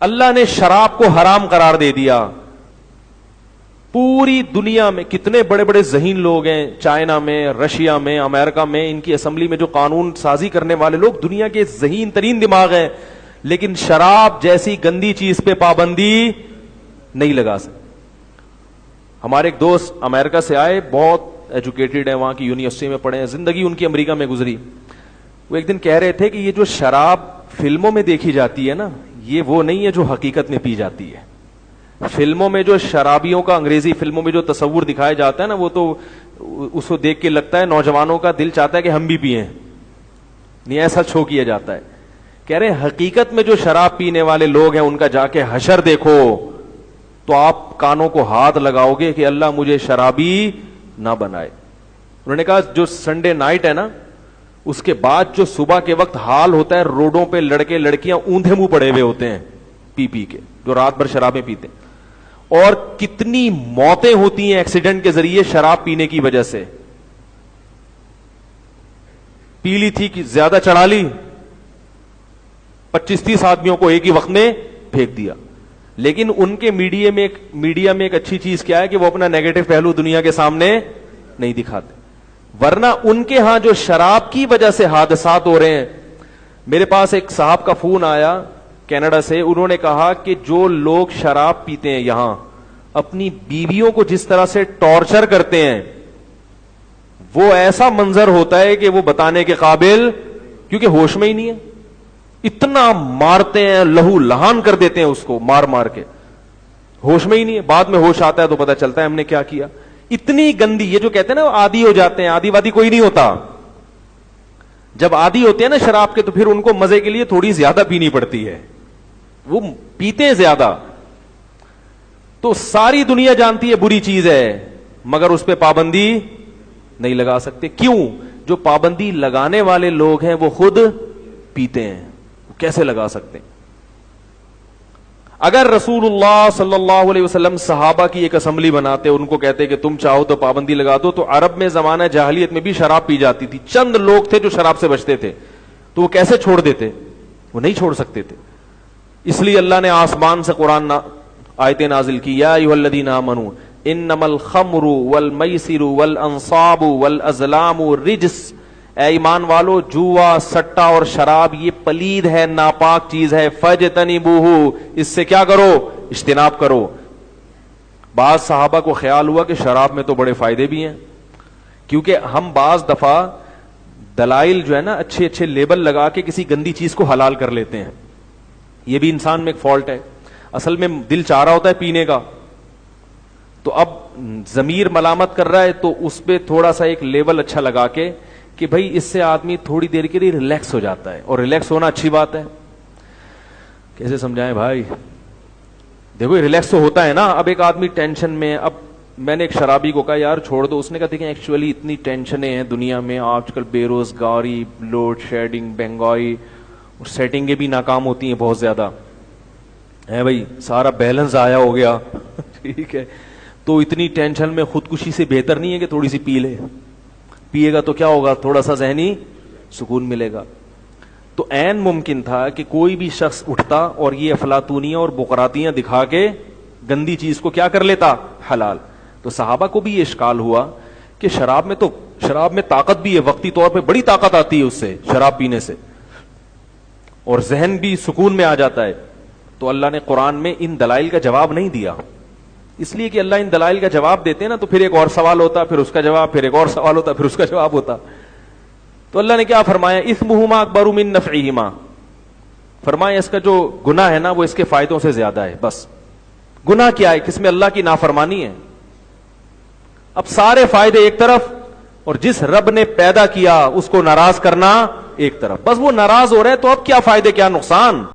اللہ نے شراب کو حرام قرار دے دیا. پوری دنیا میں کتنے بڑے بڑے ذہین لوگ ہیں, چائنا میں, رشیا میں, امریکہ میں, ان کی اسمبلی میں جو قانون سازی کرنے والے لوگ دنیا کے ذہین ترین دماغ ہیں, لیکن شراب جیسی گندی چیز پہ پابندی نہیں لگا سکتے. ہمارے ایک دوست امریکہ سے آئے, بہت ایجوکیٹڈ ہیں, وہاں کی یونیورسٹی میں پڑھے ہیں, زندگی ان کی امریکہ میں گزری. وہ ایک دن کہہ رہے تھے کہ یہ جو شراب فلموں میں دیکھی جاتی ہے نا, یہ وہ نہیں ہے جو حقیقت میں پی جاتی ہے. فلموں میں جو شرابیوں کا, انگریزی فلموں میں جو تصور دکھایا جاتا ہے نا, وہ تو اس کو دیکھ کے لگتا ہے نوجوانوں کا دل چاہتا ہے کہ ہم بھی پئیں, نہیں ایسا شو کیا جاتا ہے. کہہ رہے حقیقت میں جو شراب پینے والے لوگ ہیں ان کا جا کے حشر دیکھو تو آپ کانوں کو ہاتھ لگاؤ گے کہ اللہ مجھے شرابی نہ بنائے. انہوں نے کہا جو سنڈے نائٹ ہے نا, اس کے بعد جو صبح کے وقت حال ہوتا ہے, روڈوں پہ لڑکے لڑکیاں اوندھے منہ پڑے ہوئے ہوتے ہیں پی پی کے, جو رات بھر شرابیں پیتے ہیں, اور کتنی موتیں ہوتی ہیں ایکسیڈنٹ کے ذریعے شراب پینے کی وجہ سے. پی لی تھی کہ زیادہ چڑھا لی, 25-30 آدمیوں کو ایک ہی وقت میں پھینک دیا. لیکن ان کے میڈیا میں ایک اچھی چیز کیا ہے کہ وہ اپنا نیگیٹو پہلو دنیا کے سامنے نہیں دکھاتے, ورنہ ان کے ہاں جو شراب کی وجہ سے حادثات ہو رہے ہیں. میرے پاس ایک صاحب کا فون آیا کینیڈا سے, انہوں نے کہا کہ جو لوگ شراب پیتے ہیں یہاں اپنی بیویوں کو جس طرح سے ٹارچر کرتے ہیں, وہ ایسا منظر ہوتا ہے کہ وہ بتانے کے قابل, کیونکہ ہوش میں ہی نہیں ہے. اتنا مارتے ہیں, لہو لہان کر دیتے ہیں اس کو مار مار کے, ہوش میں ہی نہیں ہے. بعد میں ہوش آتا ہے تو پتا چلتا ہے ہم نے کیا کیا. اتنی گندی, یہ جو کہتے ہیں نا عادی ہو جاتے ہیں, عادی وادی کوئی نہیں ہوتا. جب عادی ہوتے ہیں نا شراب کے تو پھر ان کو مزے کے لیے تھوڑی زیادہ پینی پڑتی ہے, وہ پیتے ہیں زیادہ. تو ساری دنیا جانتی ہے بری چیز ہے, مگر اس پہ پابندی نہیں لگا سکتے. کیوں؟ جو پابندی لگانے والے لوگ ہیں وہ خود پیتے ہیں, کیسے لگا سکتے ہیں؟ اگر رسول اللہ صلی اللہ علیہ وسلم صحابہ کی ایک اسمبلی بناتے, ان کو کہتے کہ تم چاہو تو پابندی لگا دو, تو عرب میں زمانہ جاہلیت میں بھی شراب پی جاتی تھی. چند لوگ تھے جو شراب سے بچتے تھے, تو وہ کیسے چھوڑ دیتے؟ وہ نہیں چھوڑ سکتے تھے. اس لیے اللہ نے آسمان سے قرآن آیتیں نازل کی, یا ایھا الذین آمنوا انما الخمر والمیسر والانصاب والازلام رجس, اے ایمان والو جوا, سٹا اور شراب یہ پلید ہے, ناپاک چیز ہے. فاجتنبوہ, اس سے کیا کرو؟ اجتناب کرو. بعض صحابہ کو خیال ہوا کہ شراب میں تو بڑے فائدے بھی ہیں, کیونکہ ہم بعض دفعہ دلائل جو ہے نا اچھے اچھے لیبل لگا کے کسی گندی چیز کو حلال کر لیتے ہیں. یہ بھی انسان میں ایک فالٹ ہے. اصل میں دل چاہ رہا ہوتا ہے پینے کا, تو اب ضمیر ملامت کر رہا ہے تو اس پہ تھوڑا سا ایک لیبل اچھا لگا کے کہ بھائی اس سے آدمی تھوڑی دیر کے لیے ریلیکس ہو جاتا ہے, اور ریلیکس ہونا اچھی بات ہے. کیسے سمجھائیں بھائی؟ دیکھو ریلیکس تو ہوتا ہے نا. اب ایک آدمی ٹینشن میں, اب میں نے ایک شرابی کو کہا یار چھوڑ دو, اس نے کہا دیکھیں ایکچولی اتنی ٹینشنیں ہیں دنیا میں آج کل, بے روزگاری, لوڈ شیڈنگ, مہنگائی, اور سیٹنگیں بھی ناکام ہوتی ہیں بہت زیادہ ہے بھائی, سارا بیلنس آیا ہو گیا ٹھیک ہے, تو اتنی ٹینشن میں خودکشی سے بہتر نہیں ہے کہ تھوڑی سی پی لے. پیے گا تو کیا ہوگا؟ تھوڑا سا ذہنی سکون ملے گا. تو عین ممکن تھا کہ کوئی بھی شخص اٹھتا اور یہ افلاطونیاں اور بقراتیاں دکھا کے گندی چیز کو کیا کر لیتا؟ حلال. تو صحابہ کو بھی یہ اشکال ہوا کہ شراب میں طاقت بھی ہے, وقتی طور پہ بڑی طاقت آتی ہے اس سے, شراب پینے سے, اور ذہن بھی سکون میں آ جاتا ہے. تو اللہ نے قرآن میں ان دلائل کا جواب نہیں دیا, اس لیے کہ اللہ ان دلائل کا جواب دیتے نا تو پھر ایک اور سوال ہوتا, پھر اس کا جواب, پھر ایک اور سوال ہوتا, پھر اس کا جواب ہوتا. تو اللہ نے کیا فرمایا؟ اثمہما اکبر من نفعہما, فرمایا اس کا جو گناہ ہے نا وہ اس کے فائدوں سے زیادہ ہے. بس گناہ کیا ہے؟ کس میں اللہ کی نافرمانی ہے. اب سارے فائدے ایک طرف, اور جس رب نے پیدا کیا اس کو ناراض کرنا ایک طرف. بس وہ ناراض ہو رہے ہیں تو اب کیا فائدے کیا نقصان.